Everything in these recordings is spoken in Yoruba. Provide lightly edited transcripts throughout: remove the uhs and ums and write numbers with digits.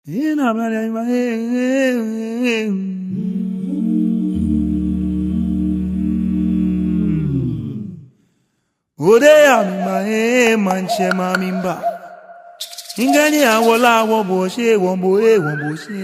Odeya mi manche mamimba. Ingani awola woboshe womboe womboshe.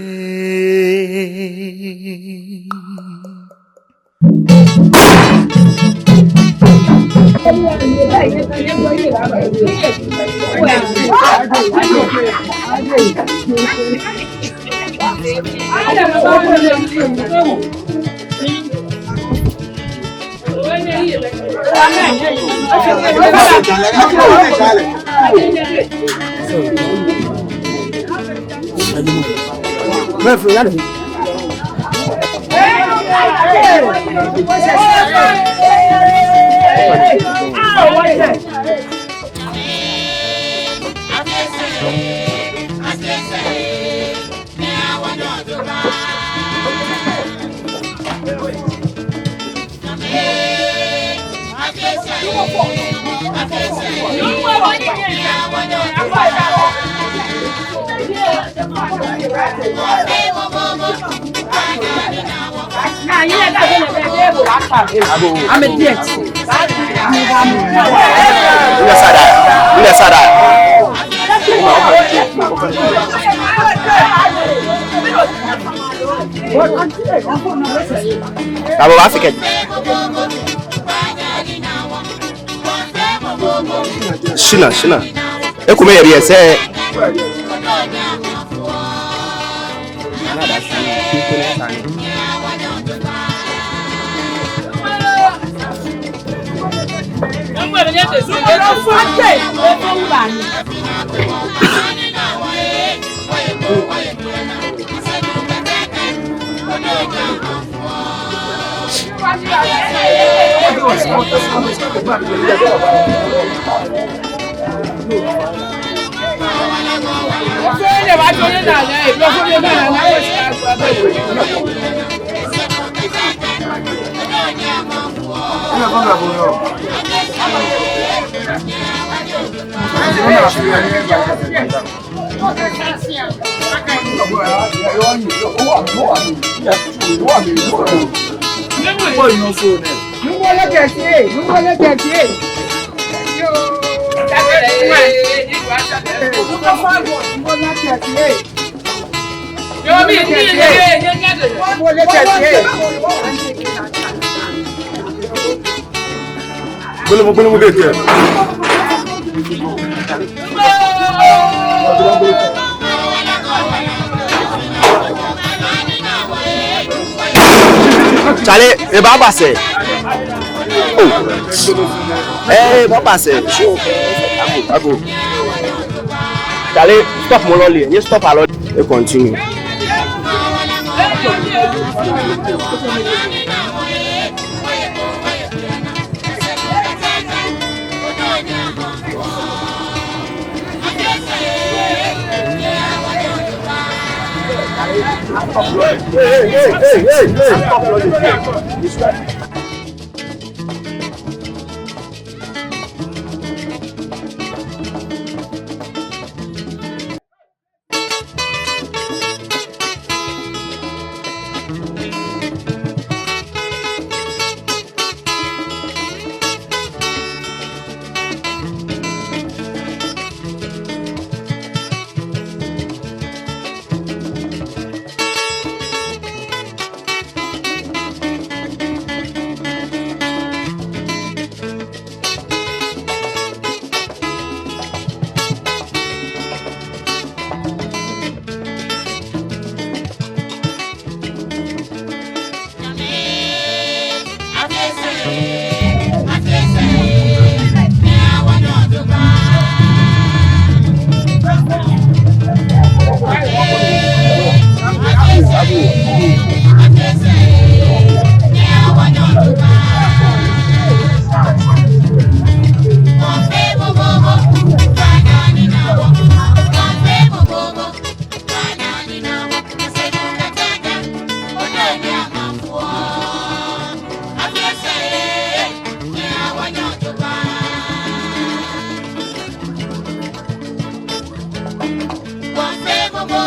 I'm a diet. Shina. Ekume yeri say. Chale, e baba se. Eh, baba se. Ago. Chale, stop mololi. You stop a lot. You continue. Hey.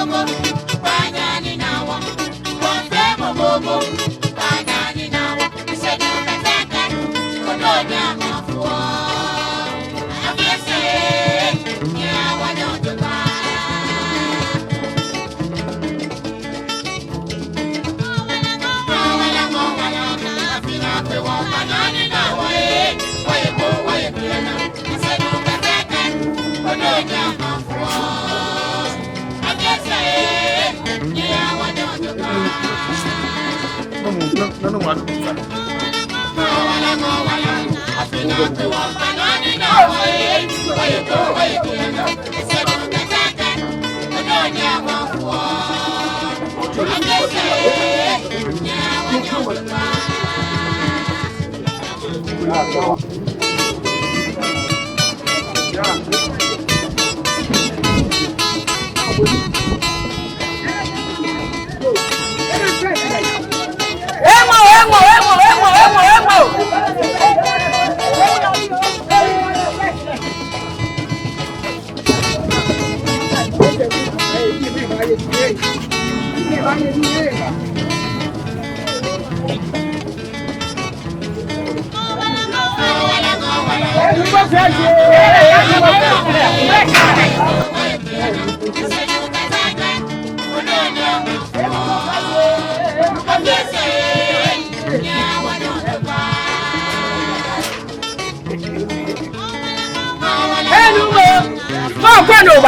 Mama.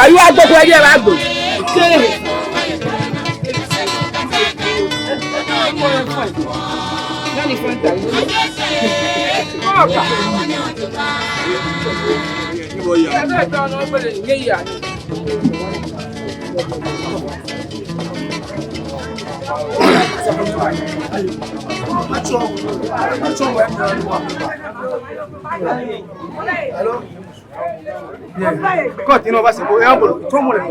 You are the way you are good. Continua vai ser boa, amor. Toma lá.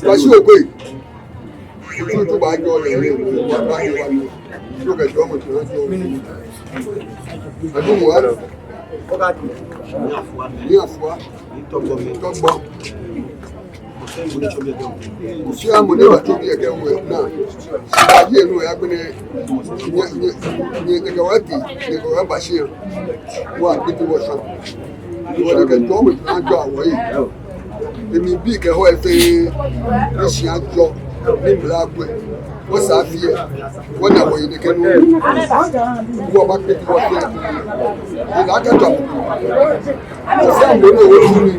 What's your way? You to buy your one. Look at your much. I don't know. Si amo ne watu bi ege wo na aye no ya gbene ni gawati ni go ba shi wa bitu wo so wo de ke to mo na jo awo yi emi bi ke ho e fe ni si ajo ni bla gbe wo sa fi e wo na wo yi de ke no wo ba pe ti wo fe ni la ka to si amo ne wo tu ni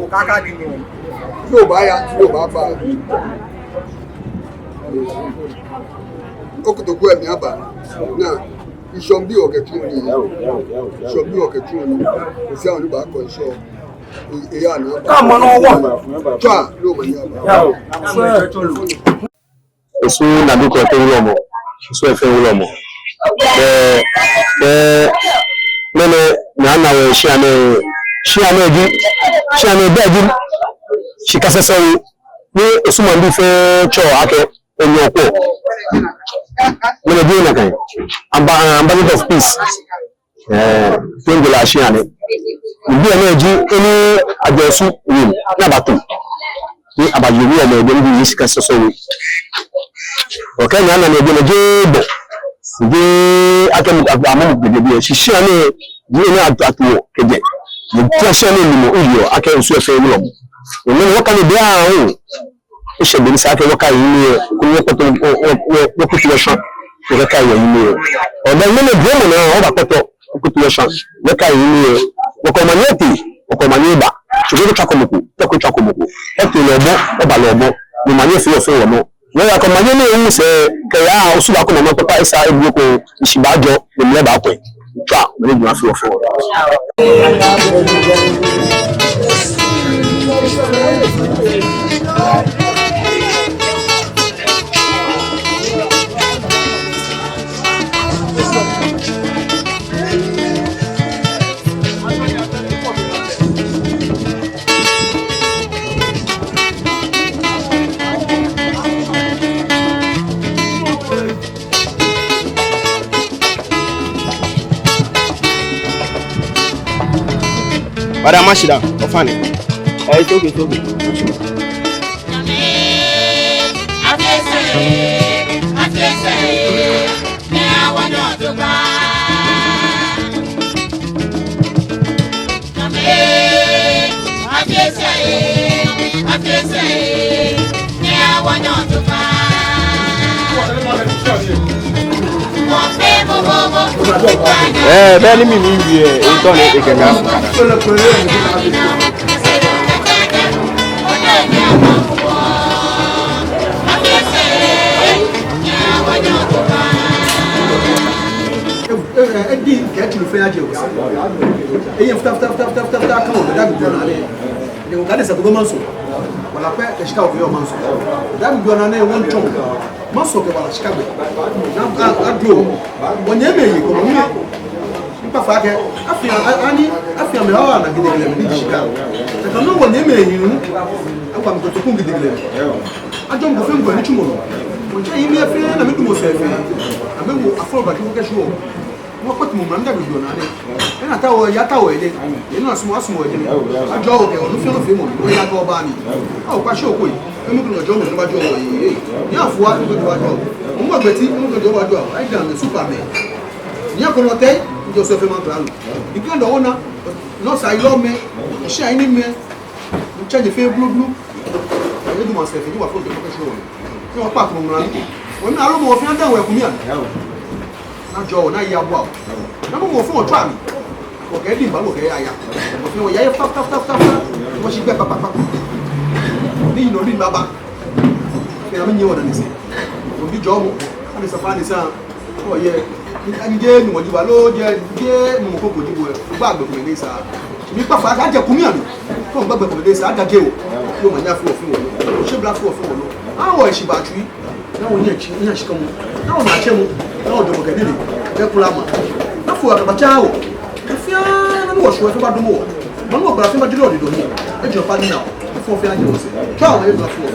o kaka di ni yóò bá ya yóò bá bá okùtòkú ẹ̀mí àbá náà iṣan bí ọ̀kẹ́tún ni iṣan bí ọ̀kẹ́tún ni kò sí àwọn oníbàá kọ iṣọ́ ìyá àná bá káàmọ́ náà wọ̀ tó à ló mọ̀ ní àbá. Èso nàdúkọ̀ tó wúlọ̀ mọ̀ èso ẹ̀fẹ́ wúlọ̀ mọ̀ mẹ́lẹ̀ ní ànáwọ̀ ṣí àná ẹ̀dí shikasa sawo ni osuma ndi fe cho ake onyopo mene bi na kan ambassador of peace pengola shiane bi na ji eni ajosu yin na batu ni abayewu o mo gbe ni shikasa sawo o kan na na gbe na jebo de ake amu gbe bi shishane ni na atuo keje ni shishane ni mo uyo ake nsu efe ni lo Omen wakani bia o ise bi sa ke waka yi ko wo population ko waka yi ni o da me bi mo na o ba poto population waka yi ni o ko maneti o ko maniba so go chakomoku e to lo mo o ba lo mo ni mani fi o fe wo mo wo ya ko mani ni se ke ya o su ba ko mo papa isa ebu ko isibajo ni me ba ko twa me ni fi o fe Para mashida, ofane. It's okay. bẹ́ẹ̀ ni mímí wí ẹ̀ èyí tó ní ìkẹ̀kẹ́ àfọ̀kàdà. Edi kẹ́tù ló fẹ́ yá jẹ o. Eyín futa kan wọ̀ lọ́dà gbogbo ọ̀nà alẹ́. Ẹ̀dẹ̀ wọ́n ká dẹ̀ sàgbọ́n máa ń sọ. Wàlá pẹ́ ẹ̀ṣíkà òkè yọ̀ máa ń sọ. Lọ́dà gbogbo ọ̀nà alẹ́ wọ́n tọ̀. Má sọ kẹ̀ wàlá ṣíkà gbẹ̀. Adùn o. Wọ́n yẹ́ mẹ́yìn kọ̀ mí. Nípa fàákẹ́, àfihàn mi wà nà gidigilẹ̀ mi ní ṣíkà. Ẹ̀ka náà wọ́n yẹ́ mẹ́yìn nù. Ẹ̀kọ́ àmì tó kún gidigilẹ̀. Ajọ́ mi kò fẹ́ ń gbọ́ ní túmọ̀. Wọ́n jẹ́ yín ní ẹ̀fẹ́ náà mi dùn mọ̀ fẹ́fẹ́. Àmì wo afọ́lọ́bàdì wọ́n kẹ́ ṣọ́ wọ́n pẹ̀tù mọ̀ mọ̀lẹ́dà gbogbo ọ̀nà alẹ́ ẹ̀nà àtàwọ̀ ẹ̀yà àtàwọ̀ ẹ̀dẹ́ ẹ̀nà àsùnwọ̀ ẹ̀dẹ́ àjọ òkè ọ̀lúfẹ́lúfẹ́ mọ̀ ló yá tọ́ bá ní àwọn pàṣẹ òkú yìí ẹ̀mùkùnrin ọjọ́ mọ̀ lọ́wọ́jọ́ yìí ní àfọwá nígbàjọ́ wájọ́ òun gbàgbé tí ẹ̀mùkùnrin wájọ́ àìdá ní súpàmẹ́ ní àkọ́nà tẹ́ ìjọ sọ fẹ́ máa tọ́ àlù ìpínlẹ̀ ọ̀wọ́ náà nọ́ọ̀sì àìlọ́mẹ iṣẹ́ àìnímẹ ìṣẹ́jẹ̀ fẹ́ blúblú ẹ̀yẹ́dùmọ̀sẹ̀fẹ̀ yíwà fún Najo na ya bwa. Na mo fun ojo ami. O ke din ba lo ke aya. Mo fi won ya tap. Mo si gbe papa. Ni no rin baba. Ke na mi nyi wona ni se. Mo bi jo mo. Ani sa fa ni sa. O ye. Ani je ni mo ji ba lo je mo ko ko ji bo. Gba gbe ko ni sa. Mi pa fa ga je ku mi ami. Ko gba gbe ko ni sa ga je o. Yo ma nya fi ofin wo. O se bla fi ofin wo. Awo e si ba tui. Na won ye shi kan mo. Na won ma che mo. Não, eu não quero ir. Eu pular mano. Não foi a tchau. Eu fui a não gosto, eu fui para do morro. Mas não para cima de onde do rio. Eu já falei não. Eu fui a de você. Tchau, eu não fui.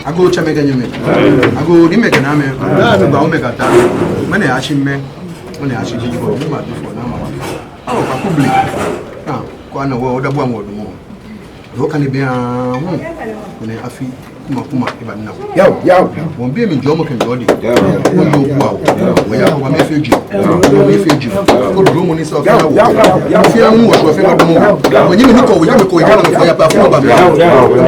Ago chamega nyame. Ago di mega na me. Ba o mega ta. Mane achi me. Mane achi ji for ma before na ma. Oh, ka public. Ah, ko na wo da bo an wo do mo. Do kan bi an hu. Ne afi kuma ibanna yaw won be mi jomo kan jodi o yo ku awo o ya ko me feji ko do mo ni so fa ya fi an wo so fe ma do mo won yimi ni ko ya me ko ya na ya pa fun ba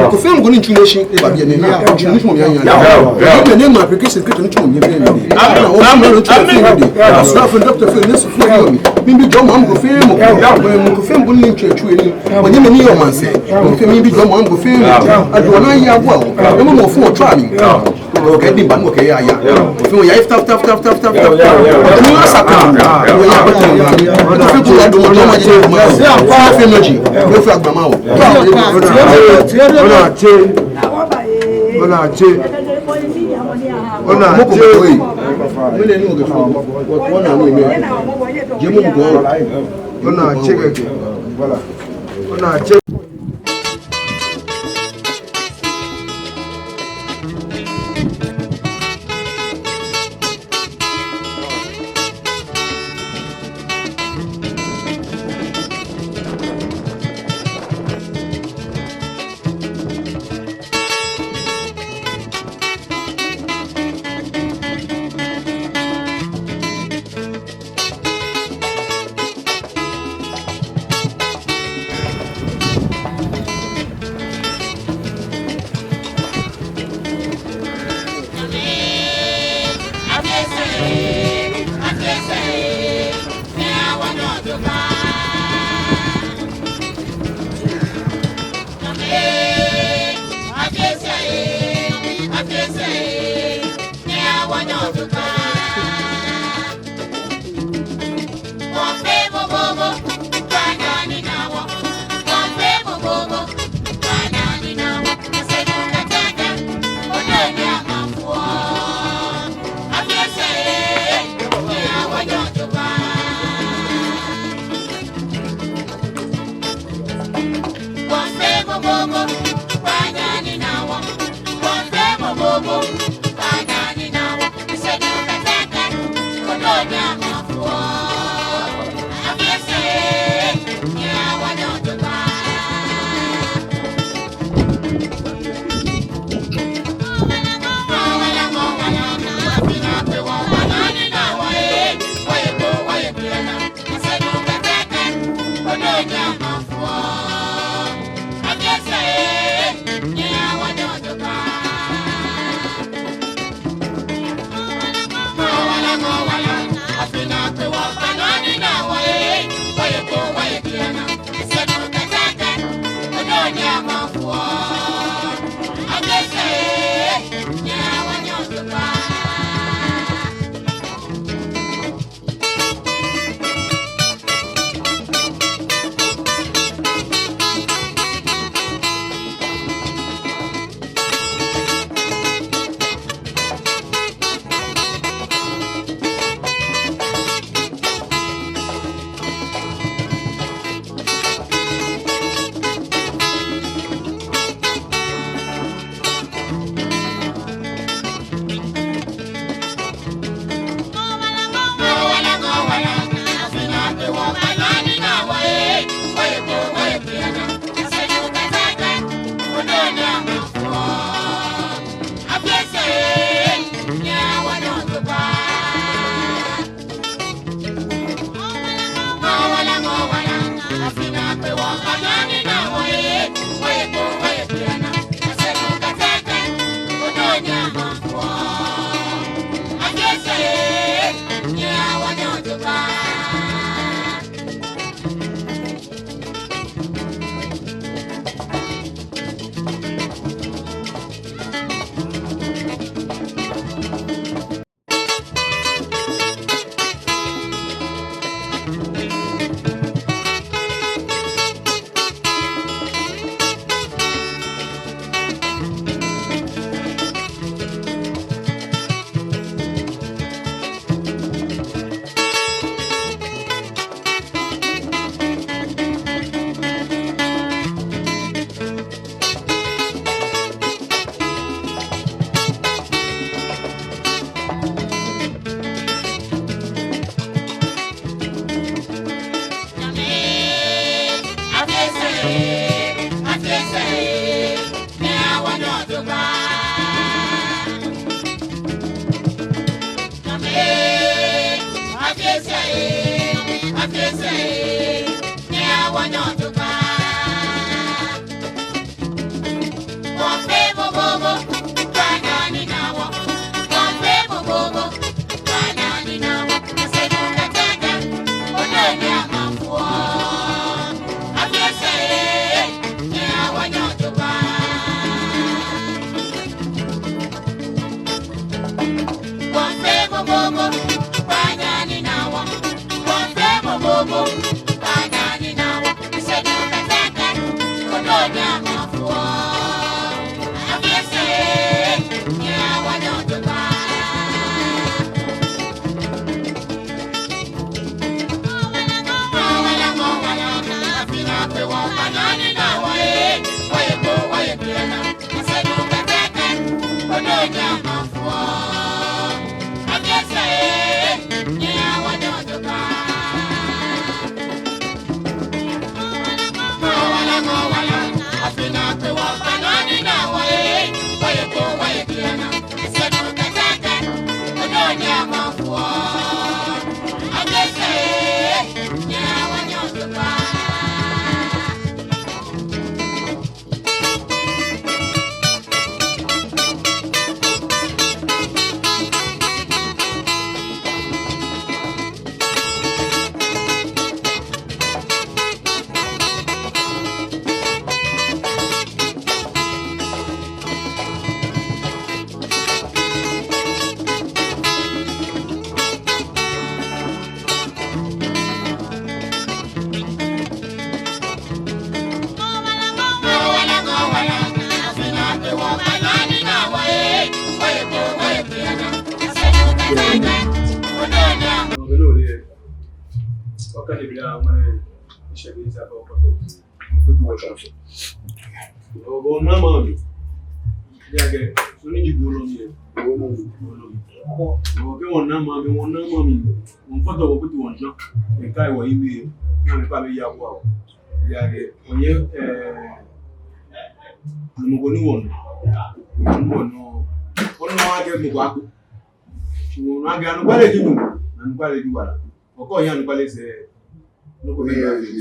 ko fe mo ni information e ba bi ni na information mo ya ya ni ma application ke to ni mo ni be ni na o mo no to fe ni so fa doctor fe ni so fu yo mi bi jomo am go fe mo ko fe mo ni chechu ni won yimi ni yo man se mo fe mi bi jomo am go fe ado na ya wo o mo fun o try mi o ke din ba mo ke ya o fe o ya tap o ni asa ka o ya ba ni o fe ko ado mo ma je mo se a fe meji o fe agba ma o ona mo ko ko yi mo le ni o ke fo o na ni me je mo go ona che ke voilà ona che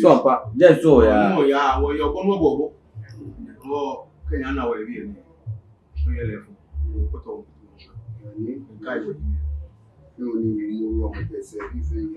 Sopa, just so ya. Oh yeah, well you're going to go. Oh, can you know where you are? Put on. Guy with me. You only move wrong with this. Everything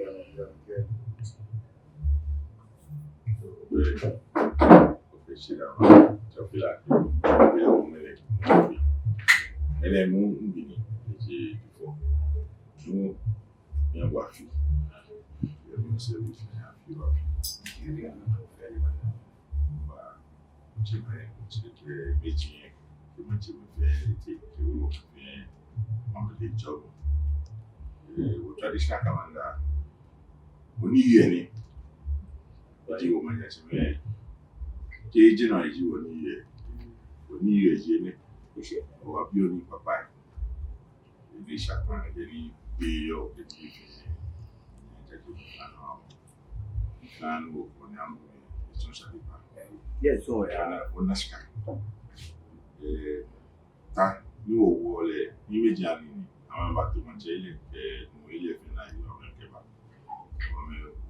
traditional commander. When you hear it, what you want to say, Jay, you when you hear it, or a beauty papa. The Shakman, the video, the TV, and work on them, essentially. Yes, so on the sky. You will immediately. I'm back to Manchester, Moelia, and I love Keba.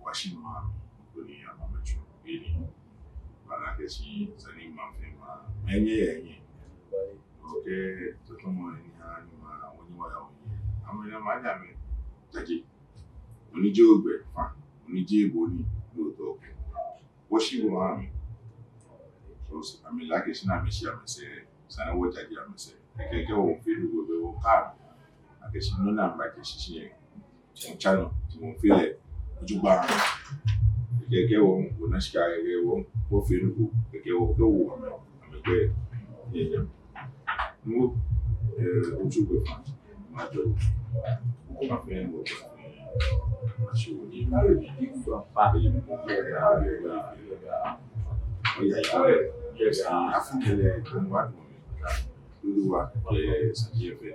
Washing my Guni, I'm a mature being. But I guess he's an imam. Many, okay, to come on in here, when you are on here. I'm in a madam, Taji. When you joke, when you jib, Boni, no talk. Washing my army. I mean, like it's not Miss Yamase, Sana, what I say. I can go feel the car. I guess you know, like a channel to feel it. You buy the girl when I sky, they won't go feel the girl go. I'm a great. No, would you go find my dog? My friend will she will give you a family. Yes, I think one do what is a year for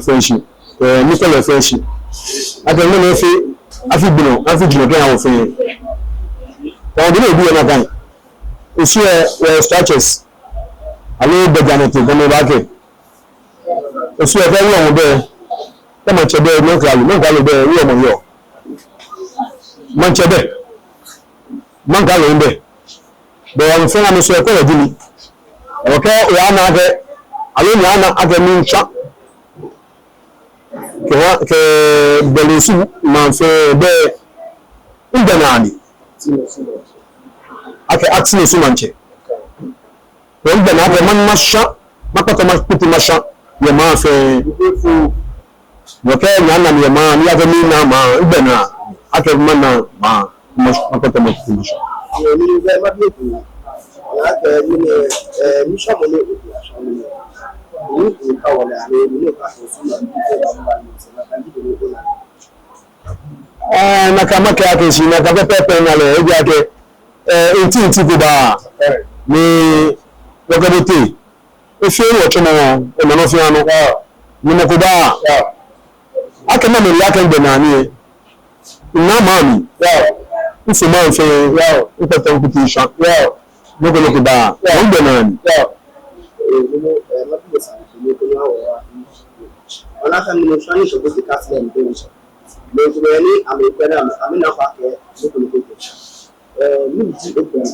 Friendship, mutual friendship. I can never say, I feel friend. Or do you do anything? You see, structures. I know the Janet to come back. You see, very long there. Come on, Chebe, no gallo there, real on you. Manchebe, Mancalo in there. But I'm saying I'm so cold. Okay, we are not there. I mean, I can mean chop. que belusu manfe be inganani ake aksine su manche wanda na be man masha makata makuti masha ya manfe woke nyana ni ma ni ake ni na ma ibena ake mana ma makata makuti masha ni be ma bi ku ya ke ni misha mo le ni ka wala ni ka so na na kama yake shi na kape pepe na le ebi ake inti kuba ni lokabote efe wo chomo o na no fi anu ni mo kuba ake ma me yake ngbe na ni na mami nfu ma nfe npete nkuti sha no ko kuba ngbe na ni ona kan ni shani so ko ka se mbe le ni americana amina fa ke so ko ko ni ji o ko na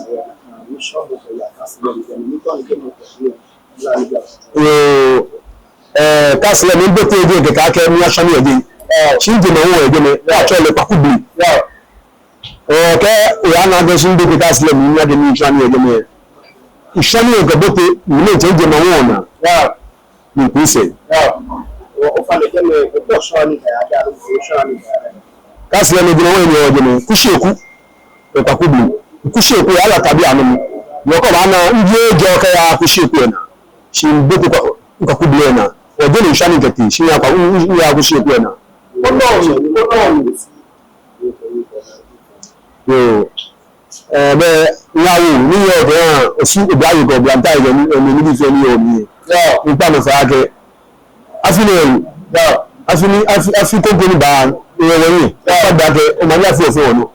ni so ko ya ka se ni to ni ke mo ko la ni ka se ni be te je ka ke ni ashani ede chinje na wo ede me wa cho le pakubi ke ya na de shin be ka se ni ya de ni ashani ede me ishani e gobote ni je na wo na ni ku se o fa le ke me ko so ni ya ja ro so ni kasi ya medina wenye wajene kusheku etakubu kusheku ala tabia anu yoko bana ndiye joka ya kusheku na shimbeku kwa kubule na wajene shani kati shinya kwa ya kusheku na yo be nyawu ni yo de osu obayi go blanta ile ni ni fe ni omi ya npa no fa ake afile ya afi kompani ba wani da ke o ma ya fi ofo no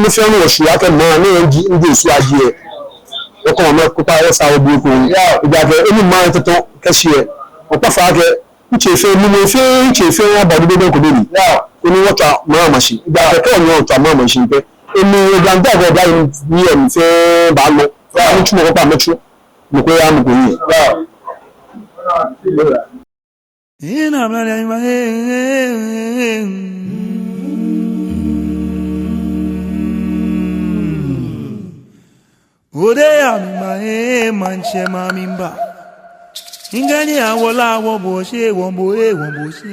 ni fe ni osu ake mo ni ndi osu aje o ko mo ko pa o sa obi ko ya ke eni ma toto kashie o pa fa ke uche fe ni mo fe uche fe wa ba do ko do ni oni wota ma machine ya ke ko ni wota ma machine pe eni blanta go ba ni em fe ba lo ni tumo ko pa mechu mo ko ya mo ko ni ina mlani ode ya mi manche mamimba ingani awola wo bo se won bo se